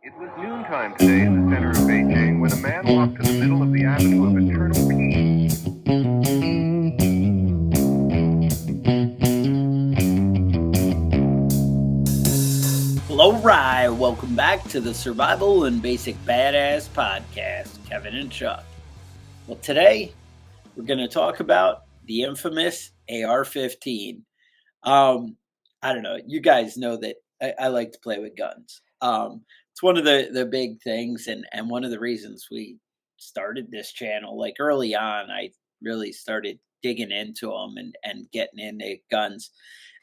It was noontime today in the center of Beijing when a man walked to the middle of the avenue of eternal peace. Hello, Rye. Welcome back to the Survival and Basic Badass Podcast, Kevin and Chuck. Well, today we're going to talk about the infamous AR-15. I don't know. You guys know that I like to play with guns. It's one of the big things, and one of the reasons we started this channel. Like early on, I really started digging into them and getting into guns.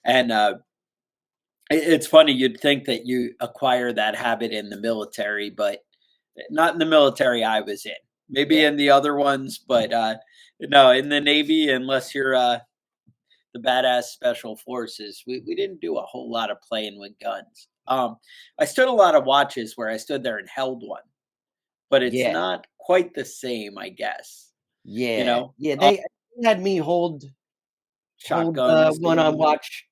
And it's funny, you'd think that you acquire that habit in the military, but not in the military I was in. Maybe in the other ones, but no, in the Navy, unless you're the badass special forces, we didn't do a whole lot of playing with guns. I stood a lot of watches where I stood there and held one, but it's Yeah. not quite the same, I guess. Yeah. You know, They had me hold shotguns. one on watch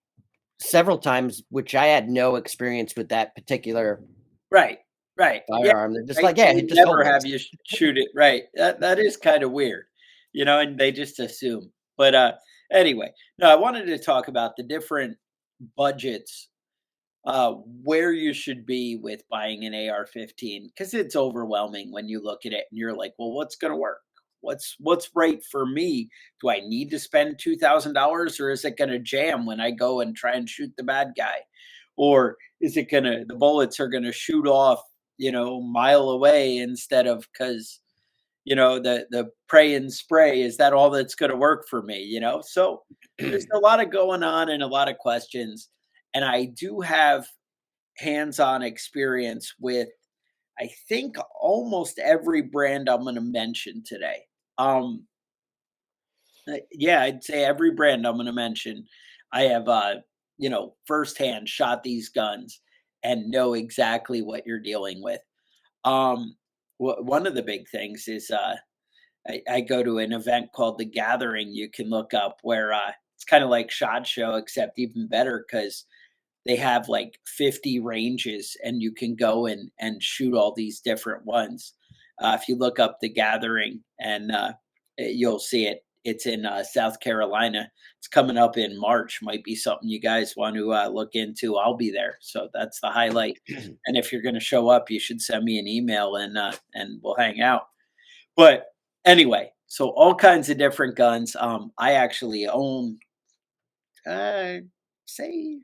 several times, which I had no experience with that particular Right. Yeah, firearm. They're just right. like, yeah, They just never hold have this. you shoot it. Right. That is kind of weird, and they just assume. But anyway, no, I wanted to talk about the different budgets, where you should be with buying an AR-15, because it's overwhelming when you look at it and you're like, well, what's going to work? What's right for me? Do I need to spend $2,000, or is it going to jam when I go and try and shoot the bad guy? Or is it going to, the bullets are going to shoot off, a mile away instead of, because, the pray and spray, is that all that's going to work for me? So there's a lot of going on and a lot of questions. And I do have hands-on experience with, I think, almost every brand I'm going to mention today. Yeah, I'd say every brand I'm going to mention, I have, firsthand shot these guns and know exactly what you're dealing with. Um, One of the big things is, I go to an event called The Gathering. You can look up, where it's kind of like SHOT Show, except even better, because they have like 50 ranges and you can go and shoot all these different ones. If you look up The Gathering, and you'll see it. It's in South Carolina. It's coming up in March. Might be something you guys want to look into. I'll be there, so that's the highlight. And if you're going to show up, you should send me an email, and we'll hang out. But anyway, so all kinds of different guns. I actually own, say,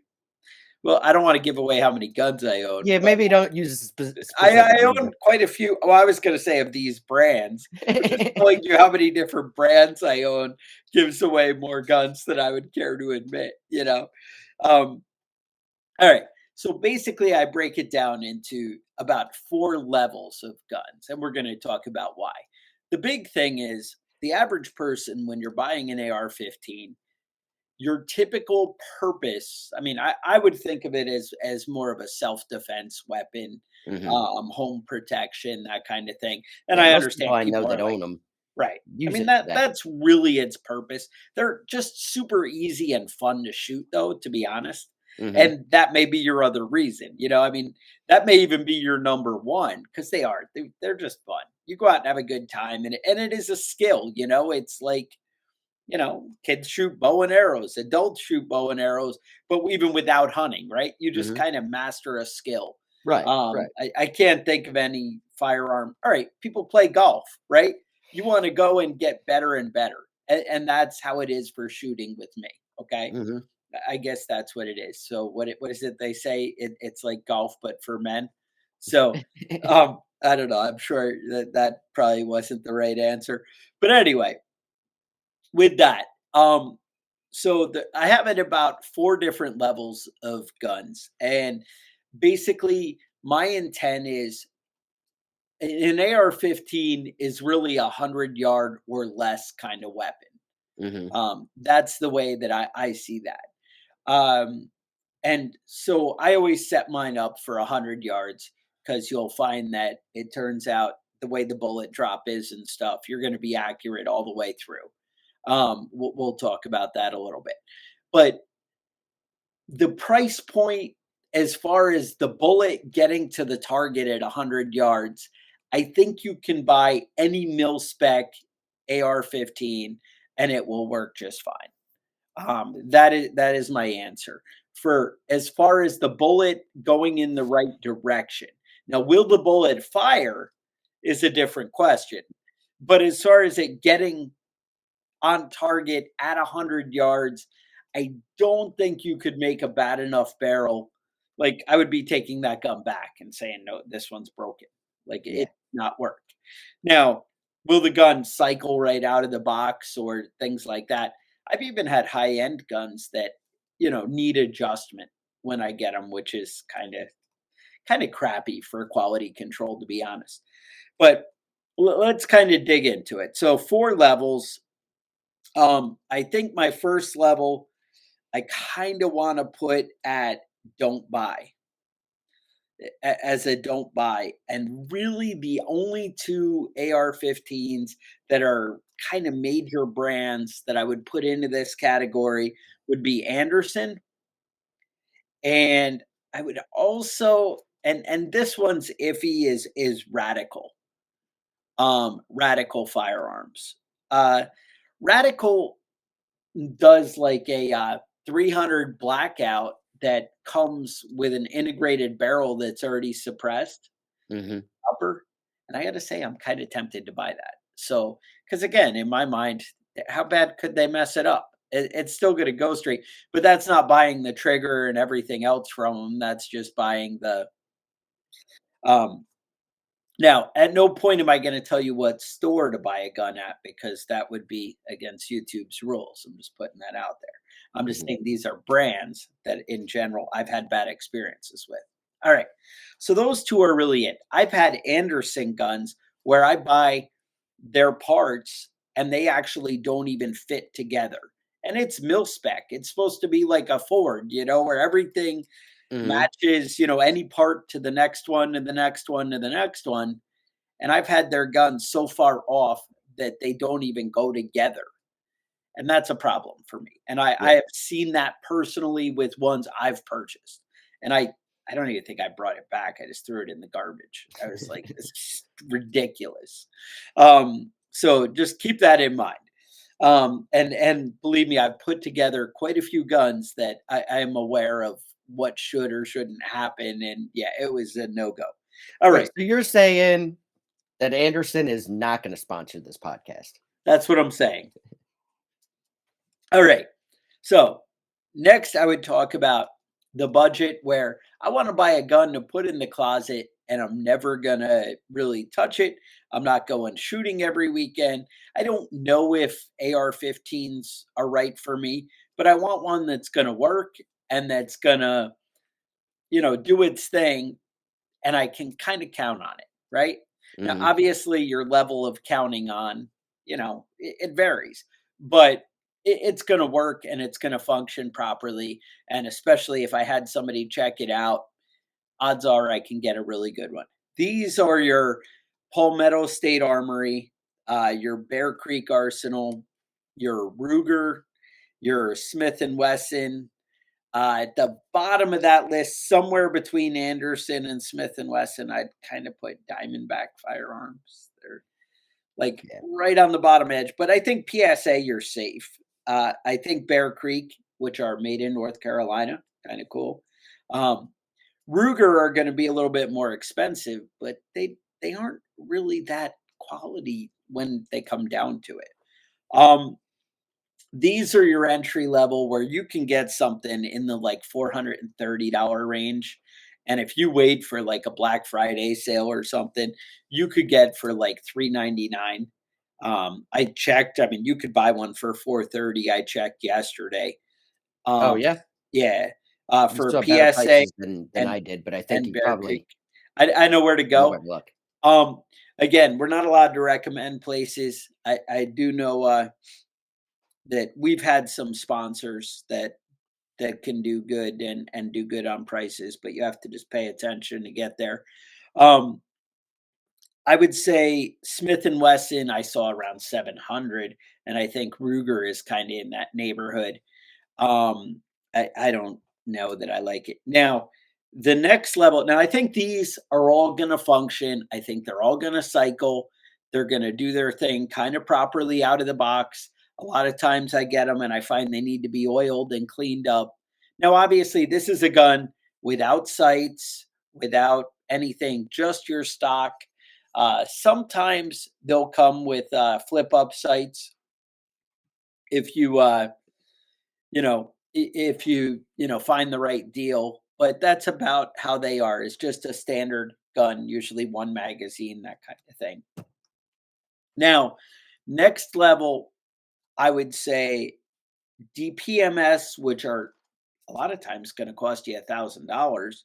well, I don't want to give away how many guns I own. Yeah, But maybe don't use a I specific own quite a few. Well, I was going to say of these brands, but just telling you how many different brands I own gives away more guns than I would care to admit. All right. So basically, I break it down into about 4 levels of guns, and we're going to talk about why. The big thing is, the average person, when you're buying an AR-15, your typical purpose, I mean, I would think of it as more of a self-defense weapon, home protection, that kind of thing. And I most people understand I know people that are like, own them right. I use mean, it for that. that's really its purpose. They're just super easy and fun to shoot, though, to be honest. And that may be your other reason. I mean, that may even be your number one, because they are. They're just fun. You go out and have a good time, and it is a skill. It's like, kids shoot bow and arrows, adults shoot bow and arrows, but even without hunting, right? You just kind of master a skill. Right. I can't think of any firearm. All right, people play golf, right? You want to go and get better and better. And that's how it is for shooting with me. Okay. I guess that's what it is. So what is it they say? It's like golf, but for men. So I don't know. I'm sure that probably wasn't the right answer. But anyway, with that, so I have it about 4 different levels of guns, and basically my intent is, an AR-15 is really 100-yard or less kind of weapon. That's the way that I see that. And so I always set mine up for 100 yards, because you'll find that it turns out, the way the bullet drop is and stuff, you're going to be accurate all the way through. We'll talk about that a little bit. But the price point, as far as the bullet getting to the target at 100 yards, I think you can buy any mil spec AR-15 and it will work just fine. That is my answer. For as far as the bullet going in the right direction. Now, will the bullet fire is a different question. But as far as it getting on target at 100 yards, I don't think you could make a bad enough barrel. Like, I would be taking that gun back and saying, no, this one's broken. Like, Yeah. it not work. Now, will the gun cycle right out of the box or things like that? I've even had high end guns that, need adjustment when I get them, which is kind of crappy for quality control, to be honest. But let's kind of dig into it. So 4 levels. I think my first level, I kind of want to put at don't buy as a don't buy. And really, the only two AR-15s that are kind of major brands that I would put into this category would be Anderson, and I would also, and this one's iffy, is Radical. Radical firearms. Radical does like a 300 blackout that comes with an integrated barrel that's already suppressed Mm-hmm. upper. And I got to say, I'm kind of tempted to buy that. So, because again, in my mind, how bad could they mess it up? It's still going to go straight, but that's not buying the trigger and everything else from them. That's just buying the. Um, Now, at no point am I going to tell you what store to buy a gun at because that would be against YouTube's rules. I'm just putting that out there. I'm just Mm-hmm. saying these are brands that in general I've had bad experiences with. All right. So those two are really it. I've had Anderson guns where I buy their parts and they actually don't even fit together. And it's mil spec. It's supposed to be like a Ford, where everything Mm-hmm. matches, any part to the next one and the next one and the next one. And I've had their guns so far off that they don't even go together. And that's a problem for me. And I Yeah. have seen that personally with ones I've purchased. And I don't even think I brought it back. I just threw it in the garbage. I was like, this is ridiculous. So just keep that in mind. And believe me, I've put together quite a few guns that I am aware of what should or shouldn't happen. And yeah, it was a no-go. All Wait, right. so you're saying that Anderson is not going to sponsor this podcast? That's what I'm saying. All right. So next, I would talk about the budget where I want to buy a gun to put in the closet and I'm never going to really touch it. I'm not going shooting every weekend. I don't know if AR-15s are right for me, but I want one that's going to work and that's going to, do its thing and I can kind of count on it, right? Now, Mm-hmm. obviously, your level of counting on, it varies, but it's going to work and it's going to function properly. And especially if I had somebody check it out, odds are I can get a really good one. These are your Palmetto State Armory, your Bear Creek Arsenal, your Ruger, your Smith and Wesson, at the bottom of that list, somewhere between Anderson and Smith and Wesson, I'd kind of put Diamondback firearms. They're like Yeah. right on the bottom edge, but I think PSA, you're safe. I think Bear Creek, which are made in North Carolina, kind of cool. Ruger are going to be a little bit more expensive, but they aren't really that quality when they come down to it. These are your entry level where you can get something in the like $430 range. And if you wait for like a Black Friday sale or something, you could get for like $399. I checked. I mean, you could buy one for $430. I checked yesterday. Oh, Um, yeah. yeah, You for still have better PSA prices than and I did, but I think and you Bear Creek. probably I know where to know go. better luck. Again, we're not allowed to recommend places. I do know that we've had some sponsors that can do good and do good on prices, but you have to just pay attention to get there. Um, I would say Smith and Wesson I saw around 700, and I think Ruger is kind of in that neighborhood. Um, I don't know that I like it now. The next level, now I think these are all going to function. I think they're all going to cycle. They're going to do their thing kind of properly out of the box. A lot of times I get them and I find they need to be oiled and cleaned up. Now, obviously, this is a gun without sights, without anything, just your stock. Sometimes they'll come with flip up sights if you if you find the right deal, but that's about how they are. It's just a standard gun, usually one magazine, that kind of thing. Now, next level, I would say DPMS, which are a lot of times going to cost you $1,000,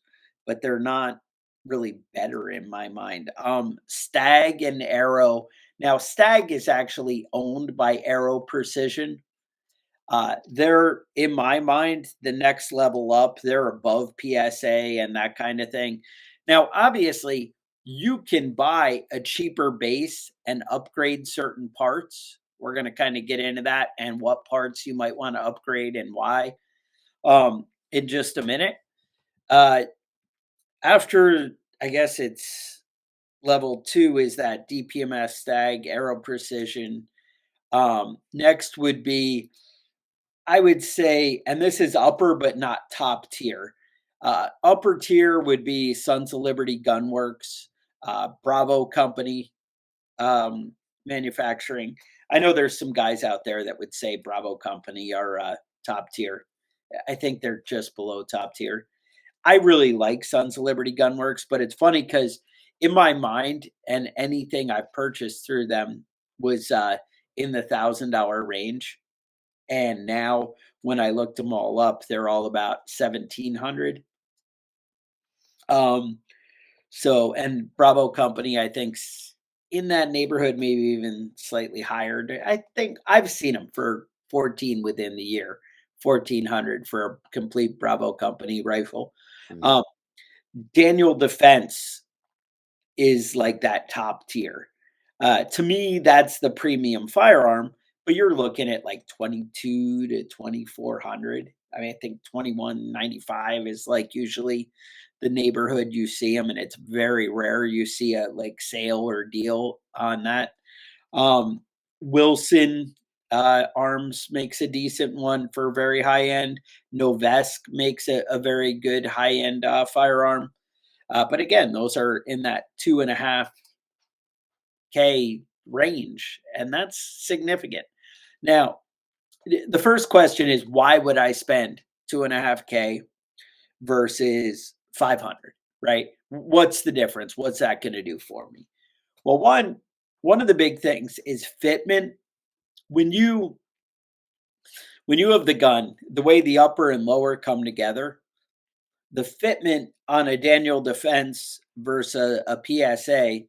but they're not really better in my mind. Stag and Aero. Now, Stag is actually owned by Aero Precision. They're, in my mind, the next level up. They're above PSA and that kind of thing. Now, obviously, you can buy a cheaper base and upgrade certain parts. We're going to kind of get into that and what parts you might want to upgrade and why in just a minute. After, I guess it's level 2 is that DPMS Stag, Aero Precision. Next would be, I would say, and this is upper but not top tier. Upper tier would be Sons of Liberty Gunworks, Bravo Company Manufacturing. I know there's some guys out there that would say Bravo Company are top tier. I think they're just below top tier. I really like Sons of Liberty Gunworks, but it's funny because in my mind, and anything I've purchased through them was in the $1,000 range. And now when I looked them all up, they're all about 1,700. So, and Bravo Company, I think's in that neighborhood, maybe even slightly higher. I think I've seen them for 14 within the year, 1,400 for a complete Bravo Company rifle. Mhm. Daniel Defense is like that top tier. To me, that's the premium firearm, but you're looking at like 22 to 2,400. I mean, I think 2,195 is like usually the neighborhood you see them, and it's very rare you see a like sale or deal on that. Um, Wilson Arms makes a decent one for very high end. Novesk makes a very good high end firearm. But again, those are in that 2.5K range, and that's significant. Now, the first question is why would I spend 2.5K versus 500, right? What's the difference? What's that going to do for me? Well, one of the big things is fitment. When you have the gun, the way the upper and lower come together, the fitment on a Daniel Defense versus a PSA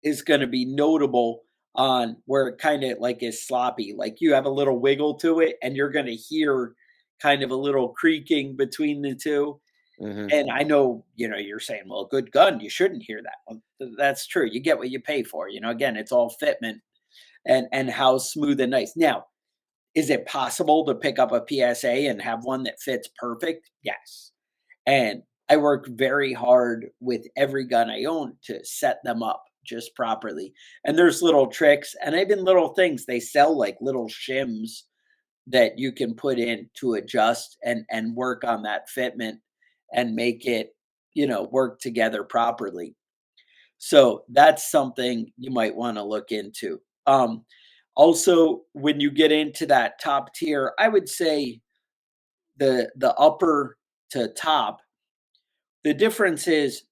is going to be notable on where it kind of like is sloppy. Like you have a little wiggle to it, and you're going to hear kind of a little creaking between the two. Mhm. And I know, you're saying, well, good gun, you shouldn't hear that. Well, that's true. You get what you pay for. Again, it's all fitment and how smooth and nice. Now, is it possible to pick up a PSA and have one that fits perfect? Yes. And I work very hard with every gun I own to set them up just properly. And there's little tricks and even little things. They sell like little shims that you can put in to adjust and work on that fitment and make it, work together properly. So that's something you might want to look into. Also, when you get into that top tier, I would say the upper to top, the difference is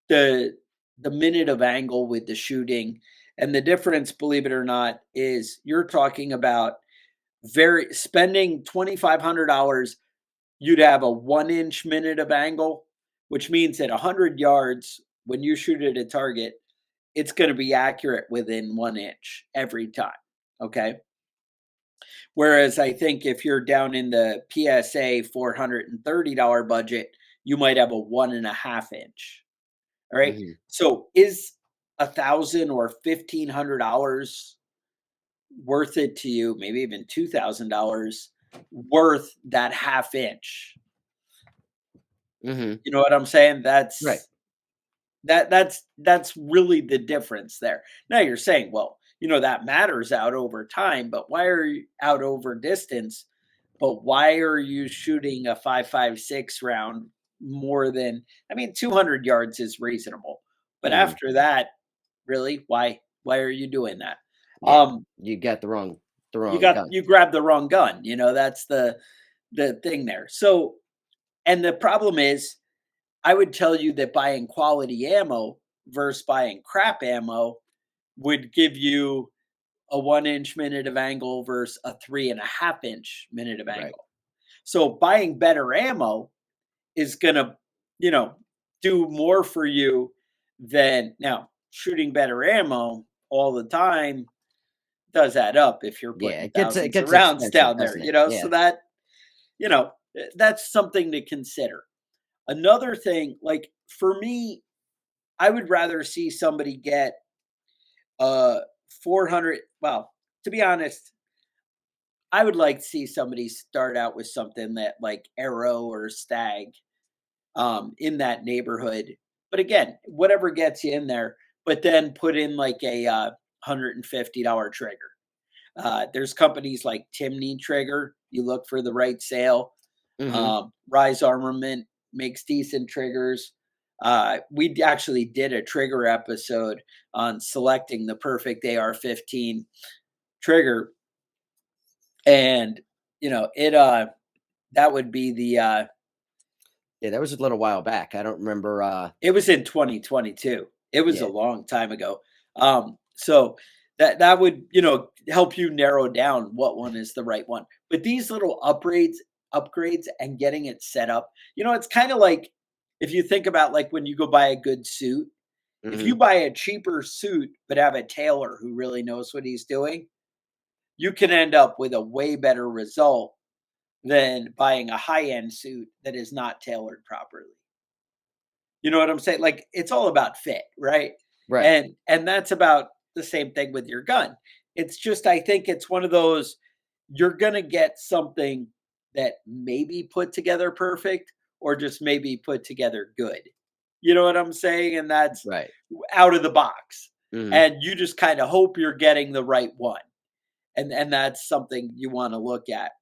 the minute of angle with the shooting. And the difference, believe it or not, is you're talking about spending $2,500, you'd have a 1-inch minute of angle, which means at 100 yards, when you shoot at a target, it's going to be accurate within 1 inch every time. Okay. Whereas I think if you're down in the PSA $430 budget, you might have a 1.5 inch. All right. Mhm. So is 1,000 or $1,500 worth it to you? Maybe even $2,000 worth that 1/2 inch? Mhm. You know what I'm saying? Right. That's really the difference there. Now you're saying, well, that matters out over time, but why are you out over distance? But why are you shooting a 5.56 round more than, I mean, 200 yards is reasonable. But Mhm. after that, really, why are you doing that? Yeah. Um You got the wrong gun. you grabbed the wrong gun. That's the thing there. So, and the problem is, I would tell you that buying quality ammo versus buying crap ammo would give you a 1 inch minute of angle versus a 3.5 inch minute of Right. angle. So buying better ammo is gonna, you know, do more for you than now shooting better ammo all the time does add up if you're Yeah, putting it thousands of gets rounds expensive, down there, doesn't it? so Yeah. that's something to consider. Another thing, like for me, I would rather see somebody get 400. Well, to be honest, I would like to see somebody start out with something that like Aero or Stag, in that neighborhood. But again, whatever gets you in there, but then put in like a $150 trigger. There's companies like Timney Trigger. You look for the right sale. Mhm. Rise Armament makes decent triggers. We actually did a trigger episode on selecting the perfect AR-15 trigger, and it that would be the Yeah, that was a little while back. I don't remember, it was in 2022. It was a yeah. long time ago. So that would, help you narrow down what one is the right one. But these little upgrades and getting it set up, it's kind of like if you think about like when you go buy a good suit, if you Mhm. buy a cheaper suit but have a tailor who really knows what he's doing, you can end up with a way better result than buying a high-end suit that is not tailored properly. You know what I'm saying? Like it's all about fit, right? Right. And that's about the same thing with your gun. It's just I think it's one of those, you're going to get something that maybe put together perfect or just maybe put together good. You know what I'm saying? And that's Right. out of the box. Mhm. And you just kind of hope you're getting the right one. And that's something you want to look at.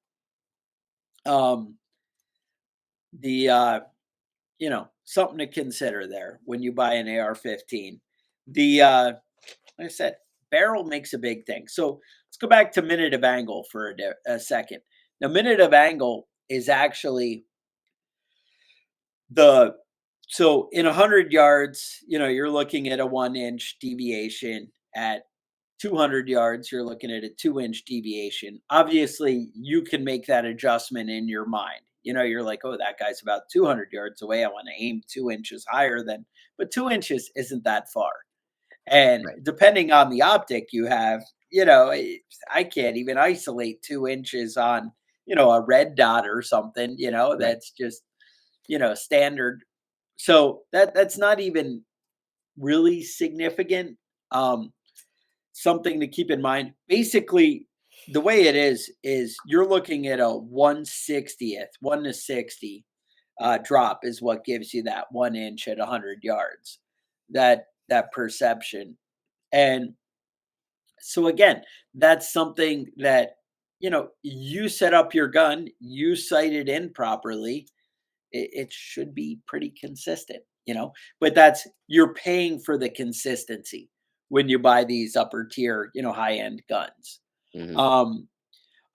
Um the something to consider there when you buy an AR-15. The like I said, barrel makes a big thing. So let's go back to minute of angle for a second. Now, minute of angle is actually the so in 100 yards, you're looking at a 1 inch deviation. At 200 yards, you're looking at a 2 inch deviation. Obviously, you can make that adjustment in your mind. You're like, oh, that guy's about 200 yards away. I want to aim 2 inches higher than, but 2 inches isn't that far. And Right. depending on the optic you have, I can't even isolate 2 inches on, a red dot or something, Right. that's just, standard. So that's not even really significant. Um, Something to keep in mind. Basically, the way it is you're looking at a 1/60th, 1 to 60 drop is what gives you that 1 inch at 100 yards. That perception. And so again, that's something that you set up your gun, you sight it in properly, it should be pretty consistent, but that's you're paying for the consistency when you buy these upper tier, high end guns. Mhm. Um,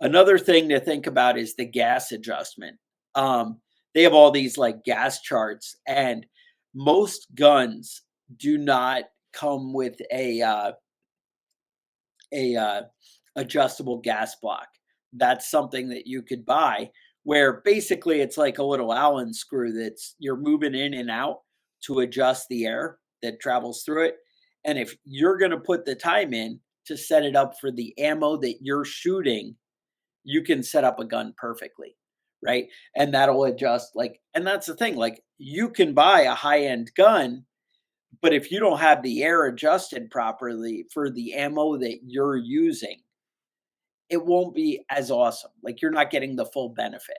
Another thing to think about is the gas adjustment. They have all these like gas charts, and most guns do not come with a adjustable gas block. That's something that you could buy where basically it's like a little Allen screw that's you're moving in and out to adjust the air that travels through it. And if you're going to put the time in to set it up for the ammo that you're shooting, you can set up a gun perfectly, right? And that'll adjust and that's the thing, like you can buy a high-end gun, but if you don't have the air adjusted properly for the ammo that you're using, it won't be as awesome. Like you're not getting the full benefit,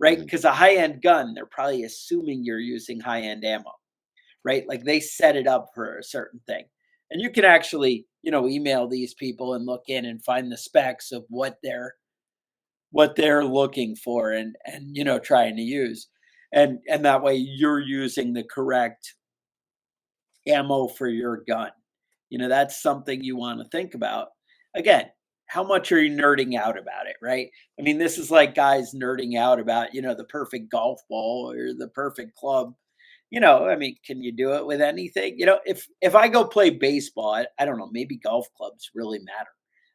right? Because a high-end gun, they're probably assuming you're using high-end ammo, right? Like they set it up for a certain thing. And you can actually, email these people and look in and find the specs of what they're looking for and trying to use. And that way you're using the correct ammo for your gun. That's something you want to think about. Again, how much are you nerding out about it, right? I mean, this is like guys nerding out about, the perfect golf ball or the perfect club. I mean, can you do it with anything? If I go play baseball, I don't know, maybe golf clubs really matter.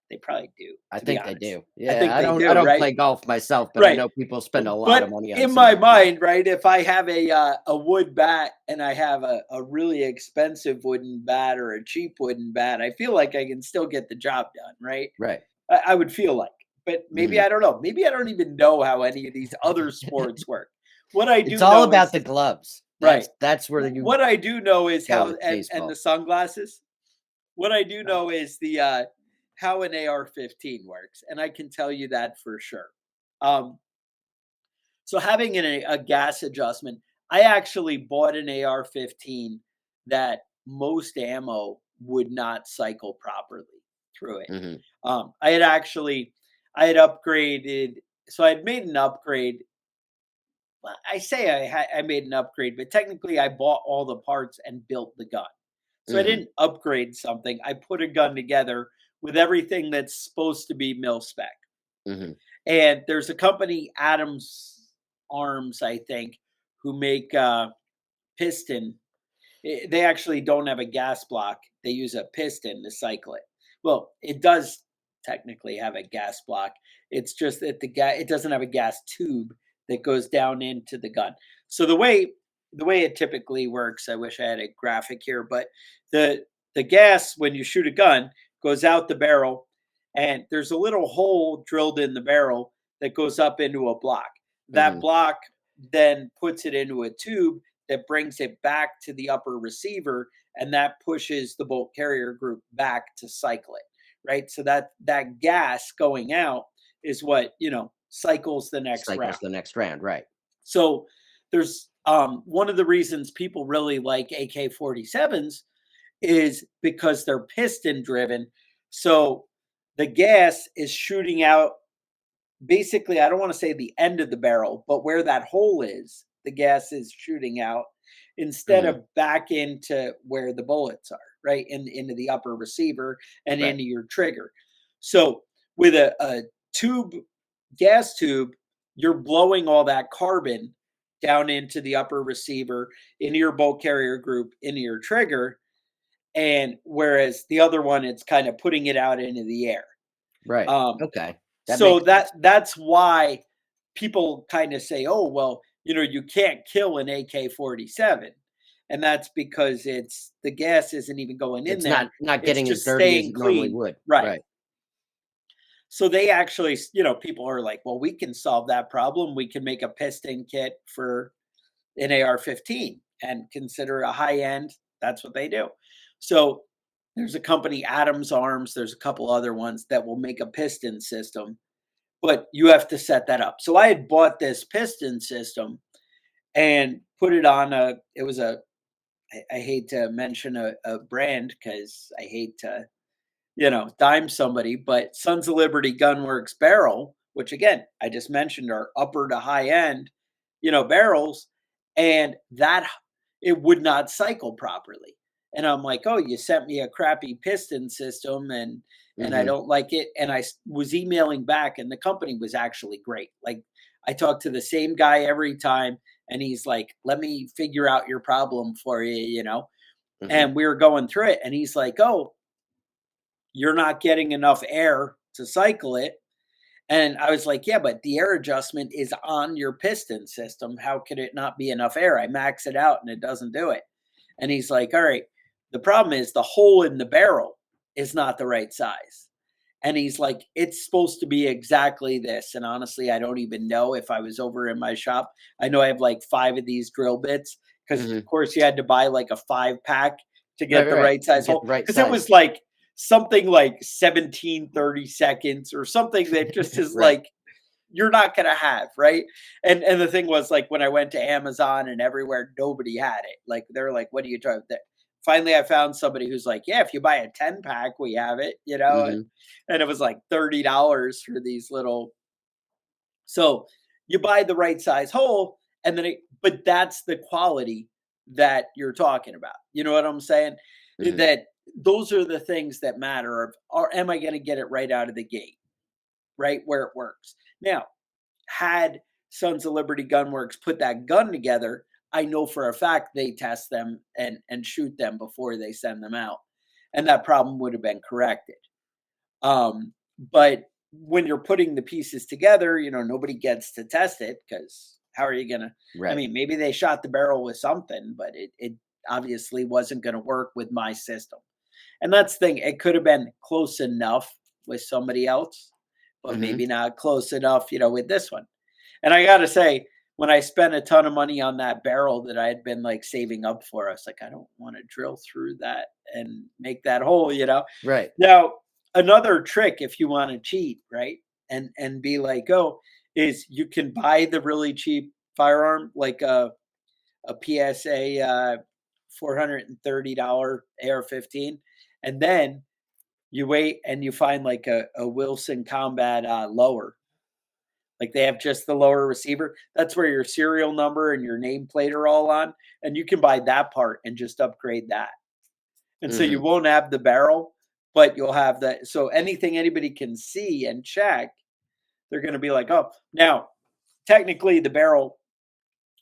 They probably do. I To be think they honest. do. I Yeah, think I they don't. do, I don't right? play golf myself, but I Right. know people spend a lot But of money on. in some my of these things. mind, right, if I have a wood bat and I have a really expensive wooden bat or a cheap wooden bat, I feel like I can still get the job done, right? Right. I would feel like, but maybe I don't know. Maybe I don't even know how any of these other sports work. What I do It's all know about is the gloves. right. That's where you What I do know is go how with and baseball. the sunglasses. What I do know is the how an AR-15 works, and I can tell you that for sure. So having a gas adjustment, I actually bought an AR-15 that most ammo would not cycle properly through it. Mhm. I had upgraded, so I had made an upgrade. Well, I say I made an upgrade, but technically I bought all the parts and built the gun. So I Mhm. didn't upgrade something. I put a gun together with everything that's supposed to be mil spec. Mhm. And there's a company, Adams Arms, I think, who make piston. They actually don't have a gas block. They use a piston to cycle it. Well, it does technically have a gas block. It's just that it doesn't have a gas tube that goes down into the gun. So the way it typically works, I wish I had a graphic here, but the gas when you shoot a gun goes out the barrel, and there's a little hole drilled in the barrel that goes up into a block. That Mhm. block then puts it into a tube that brings it back to the upper receiver, and that pushes the bolt carrier group back to cycle it, right? So that gas going out is what cycles the next Cycles round. the next round. Right. So there's one of the reasons people really like AK-47s is because they're piston driven. So the gas is shooting out basically, I don't want to say the end of the barrel, but where that hole is, the gas is shooting out instead Mhm. of back into where the bullets are, right? Into the upper receiver and Right. into your trigger. So with a tube, gas tube, you're blowing all that carbon down into the upper receiver, into your bolt carrier group, into your trigger. And whereas the other one, it's kind of putting it out into the air. Right. Um, Okay. That so makes sense. that's why people kind of say, "Oh, well, you can't kill an AK-47," and that's because it's the gas isn't even going in It's there; not it's getting as just dirty as staying it normally clean, would. right? Right. So they actually, people are like, "Well, we can solve that problem. We can make a piston kit for an AR-15 and consider a high end." That's what they do. So there's a company, Adams Arms. There's a couple other ones that will make a piston system, but you have to set that up. So I had bought this piston system and put it on it was I hate to mention a brand because I hate to, dime somebody, but Sons of Liberty Gunworks barrel, which again, I just mentioned are upper to high end, barrels, and that it would not cycle properly. And I'm like, oh, you sent me a crappy piston system and I Mhm. don't like it. And was emailing back, and the company was actually great. Like I talked to the same guy every time, and he's like, let me figure out your problem for you. Mhm. And we were going through it, and he's like, oh, you're not getting enough air to cycle it. And I was like, yeah, but the air adjustment is on your piston system. How could it not be enough air? I max it out and it doesn't do it. And he's like, all right, the problem is the hole in the barrel is not the right size. And he's like, it's supposed to be exactly this. And honestly, I don't even know if I was over in my shop. I know I have like 5 of these drill bits because, of Mhm. course, you had to buy like a 5-pack to Right. get the Right. right size Get hole. the right Because it size. was like something like 17 30 seconds or something that just is Right. like, you're not going to have, right? And the thing was, like, when I went to Amazon and everywhere, nobody had it. Like, they're like, what are you trying to? Finally, I found somebody who's like, yeah, if you buy a 10-pack, we have it, and it was like $30 for these little. So you buy the right size hole, and then but that's the quality that you're talking about. You know what I'm saying? That those are the things that matter. Or am I going to get it right out of the gate, right where it works? Now, had Sons of Liberty Gunworks put that gun together, I know for a fact they test them and shoot them before they send them out, and that problem would have been corrected. But when you're putting the pieces together, nobody gets to test it, because how are you gonna? I Right. mean, maybe they shot the barrel with something, but it obviously wasn't going to work with my system. And that's the thing. It could have been close enough with somebody else, but Mhm. maybe not close enough, with this one. And I got to say, when I spent a ton of money on that barrel that I had been like saving up for, I was like, I don't want to drill through that and make that hole. Right. Now, another trick, if you want to cheat, right? And be like, oh, is you can buy the really cheap firearm, like a PSA $430 AR-15, and then you wait and you find like a Wilson Combat lower. Like, they have just the lower receiver. That's where your serial number and your nameplate are all on. And you can buy that part and just upgrade that. And so you Mhm. won't have the barrel, but you'll have that. So anything anybody can see and check, they're going to be like, oh, now technically the barrel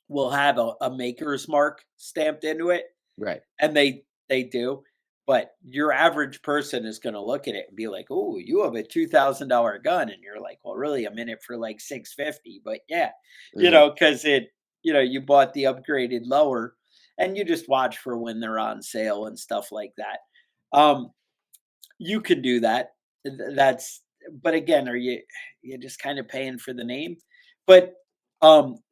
will have a maker's mark stamped into it. Right. And they do, but your average person is gonna look at it and be like, "Oh, you have a $2,000 gun," and you're like, "Well, really, I'm in it for like 650." But yeah, Mhm. because you bought the upgraded lower, and you just watch for when they're on sale and stuff like that. Um, you can do that. That's But again, are you just kind of paying for the name? But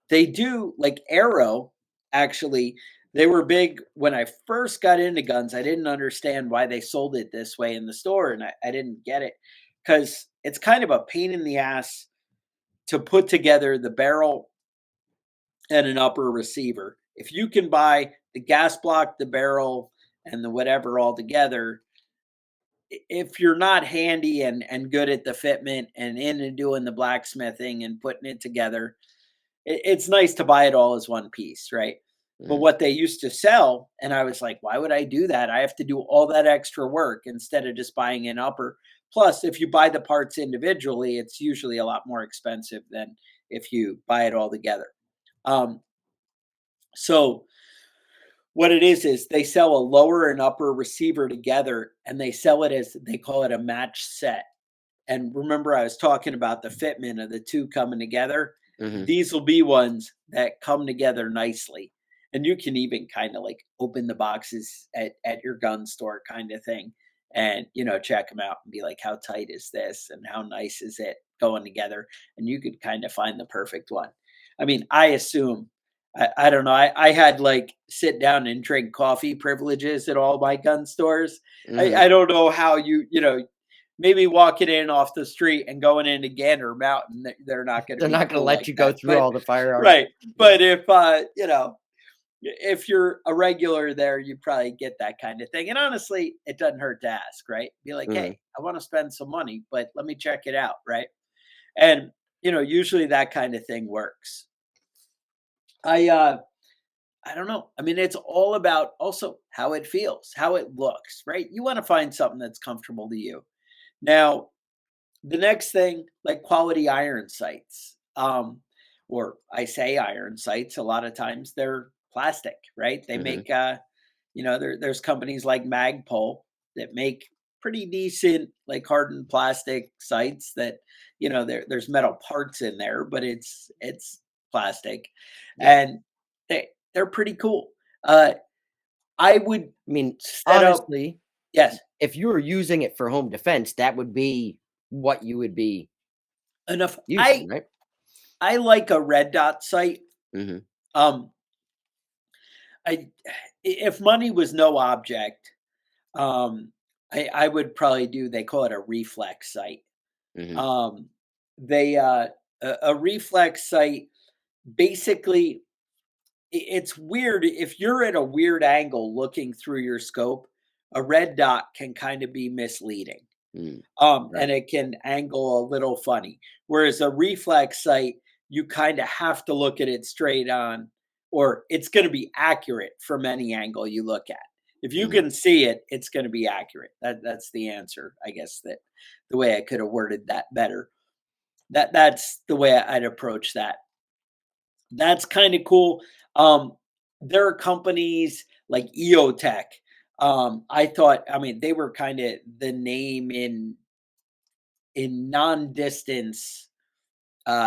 they do, like Aero, actually, they were big when I first got into guns. I didn't understand why they sold it this way in the store, and I didn't get it, because it's kind of a pain in the ass to put together the barrel and an upper receiver. If you can buy the gas block, the barrel, and the whatever all together, if you're not handy and good at the fitment and in and doing the blacksmithing and putting it together, it's nice to buy it all as one piece, right? But Mhm. what they used to sell, and I was like, why would I do that? I have to do all that extra work instead of just buying an upper. Plus, if you buy the parts individually, it's usually a lot more expensive than if you buy it all together. Um, so what it is they sell a lower and upper receiver together, and they sell it as, they call it a match set. And remember, I was talking about the fitment of the two coming together. Mhm. These will be ones that come together nicely. And you can even kind of like open the boxes at your gun store, kind of thing, and check them out and be like, how tight is this and how nice is it going together? And you could kind of find the perfect one. I mean, I assume, I don't know. I had like sit down and drink coffee privileges at all my gun stores. Mhm. I don't know how maybe walking in off the street and going into Gander Mountain, they're not going to They're be not gonna cool let like you go that. through But all the firearms. right, Yeah. but if you're a regular there, you probably get that kind of thing. And honestly, it doesn't hurt to ask, right? Be like, Mhm. hey, I want to spend some money, but let me check it out, right? And usually that kind of thing works. I don't know. I mean, it's all about also how it feels, how it looks, right? You want to find something that's comfortable to you. Now, the next thing, like quality iron sights, or I say iron sights, a lot of times they're plastic, right? They Mhm. make, there's companies like Magpul that make pretty decent, like hardened plastic sights that, there's metal parts in there, but it's plastic, Yeah. and they're pretty cool. Uh, I would I mean, set up, honestly, yes, if you were using it for home defense, that would be what you would be enough. using, right? I like a red dot sight. Mhm. Um, I if money was no object, um, I would probably do. They call it a reflex sight. Mhm. Um, they A reflex sight, basically, it's weird if you're at a weird angle looking through your scope. A red dot can kind of be misleading. Mm, And right. it can angle a little funny. Whereas a reflex sight, you kind of have to look at it straight on, or it's going to be accurate from any angle you look at. If you Mhm. can see it, it's going to be accurate. That's the answer, I guess. That the way I could have worded that better. That's the way I'd approach that. That's kind of cool. Um, there are companies like EOTech. I thought, I mean, they were kind of the name in non-distance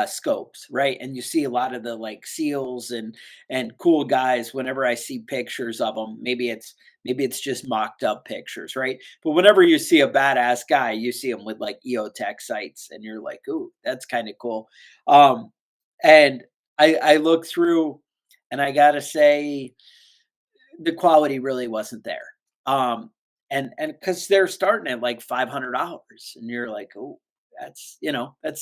scopes, right? And you see a lot of the like seals and cool guys whenever I see pictures of them. Maybe it's just mocked up pictures, right? But whenever you see a badass guy, you see him with like EOTech sights and you're like, ooh, that's kind of cool. And I look through and I gotta say the quality really wasn't there. And because they're starting at like $500, and you're like, oh, that's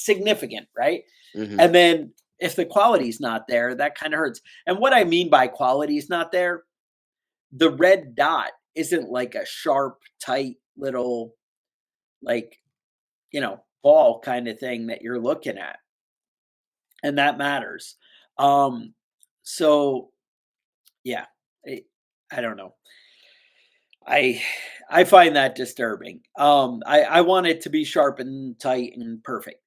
significant, right? Mhm. And then if the quality's not there, that kind of hurts. And what I mean by quality is not there, the red dot isn't like a sharp, tight little like ball kind of thing that you're looking at, and that matters. Um, so yeah, I, I don't know. I I find that disturbing. I want it to be sharp and tight and perfect.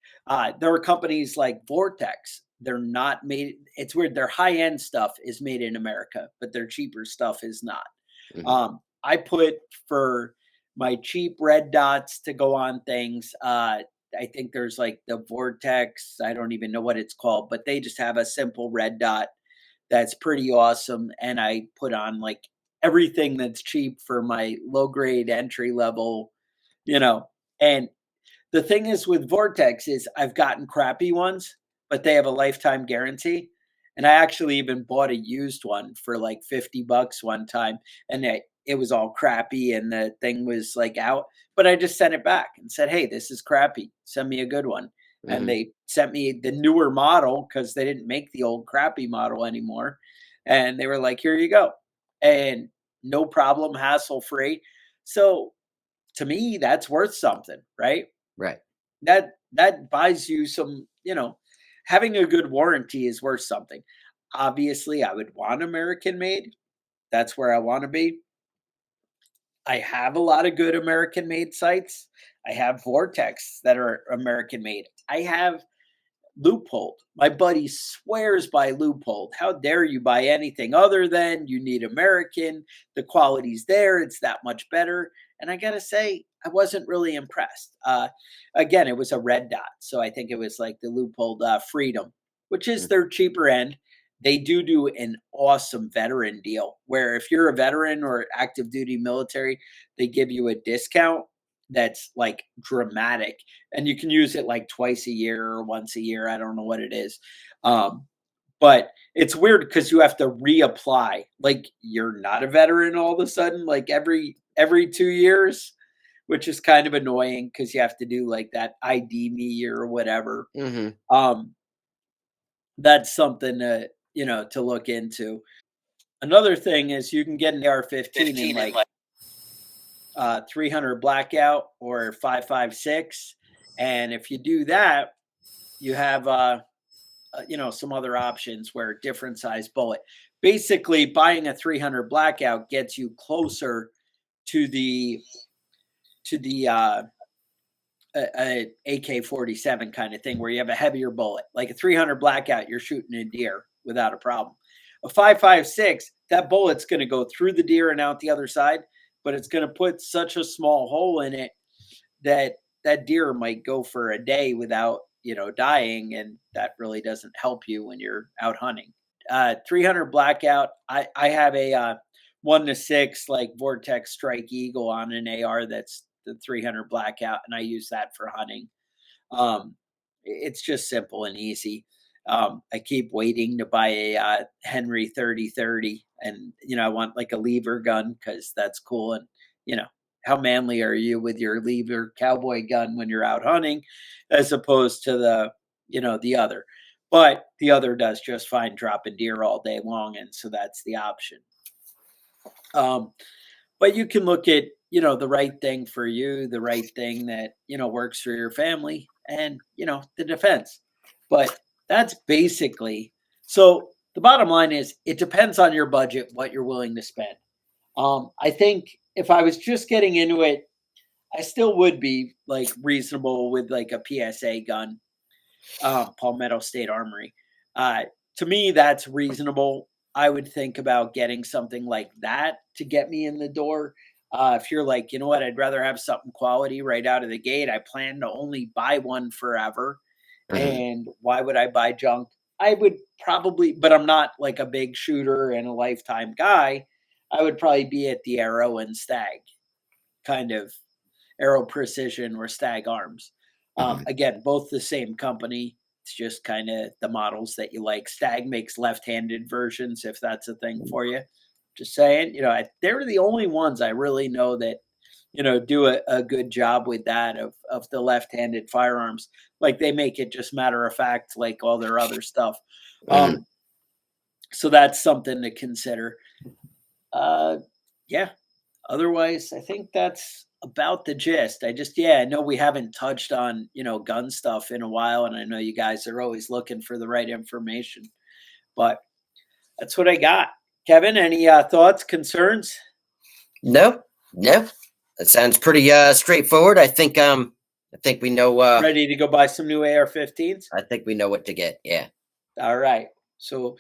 There are companies like Vortex. They're not made. It's weird. Their high end stuff is made in America, but their cheaper stuff is not. Mhm. I put for my cheap red dots to go on things. I think there's like the Vortex. I don't even know what it's called, but they just have a simple red dot that's pretty awesome. And I put on like everything that's cheap for my low grade entry level, you know. And the thing is with Vortex is I've gotten crappy ones, but they have a lifetime guarantee. And I actually even bought a used one for like $50 one time, and it was all crappy and the thing was like out. But I just sent it back and said, hey, this is crappy. Send me a good one. And Mhm. they sent me the newer model because they didn't make the old crappy model anymore. And they were like, here you go. And no problem, hassle free. So to me, that's worth something, right? Right. That buys you some, having a good warranty is worth something. Obviously, I would want American made. That's where I want to be. I have a lot of good American made sites. I have Vortex that are American made. I have Loophole. My buddy swears by Loophole. How dare you buy anything other than you need American? The quality's there. It's that much better. And I got to say, I wasn't really impressed. Again, it was a red dot. So I think it was like the Loophole Freedom, which is Mm. their cheaper end. They do an awesome veteran deal where if you're a veteran or active duty military, they give you a discount that's like dramatic, and you can use it like twice a year or once a year. I don't know what it is. Um, but it's weird because you have to reapply. Like you're not a veteran all of a sudden, like every 2 years, which is kind of annoying because you have to do like that ID me or whatever. Mhm. Um, that's something to look into. Another thing is you can get an AR-15 in 15 and like like 300 blackout or 5.56, and if you do that, you have some other options where different size bullet. Basically, buying a 300 blackout gets you closer to the a AK-47 kind of thing, where you have a heavier bullet. Like a 300 blackout, you're shooting a deer without a problem. A 5.56, that bullet's going to go through the deer and out the other side, but it's going to put such a small hole in it that that deer might go for a day without dying, and that really doesn't help you when you're out hunting. 300 blackout, I have a 1-6 like Vortex Strike Eagle on an AR that's the 300 blackout, and I use that for hunting. It's just simple and easy. I keep waiting to buy a Henry 30-30, and I want like a lever gun because that's cool. And you know, how manly are you with your lever cowboy gun when you're out hunting, as opposed to the the other. But the other does just fine dropping deer all day long, and so that's the option. But you can look at, the right thing for you, the right thing that, works for your family and, the defense. But that's basically, so the bottom line is it depends on your budget, what you're willing to spend. I think if I was just getting into it, I still would be like reasonable with like a PSA gun, Palmetto State Armory. To me, that's reasonable. I would think about getting something like that to get me in the door. If you're like, you know what, I'd rather have something quality right out of the gate. I plan to only buy one forever. And why would I buy junk? I would probably, but I'm not like a big shooter and a lifetime guy. I would probably be at the Aero and Stag, kind of Aero Precision or Stag Arms. Again, both the same company. It's just kind of the models that you like. Stag makes left-handed versions, if that's a thing for you. Just saying, they're the only ones I really know that, do a good job with that of the left-handed firearms. Like they make it just matter of fact, like all their other stuff. So that's something to consider. Yeah. Otherwise, I think that's about the gist. I know we haven't touched on, gun stuff in a while, and I know you guys are always looking for the right information, but that's what I got. Kevin, any thoughts, concerns? No. That sounds pretty straightforward. I think we know. Ready to go buy some new AR-15s? I think we know what to get. Yeah. All right. So,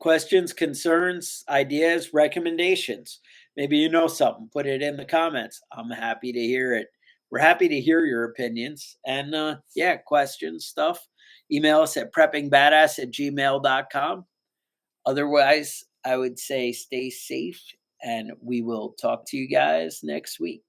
questions, concerns, ideas, recommendations. Maybe you know something. Put it in the comments. I'm happy to hear it. We're happy to hear your opinions and questions, stuff. Email us at preppingbadass@gmail.com. Otherwise, I would say stay safe, and we will talk to you guys next week.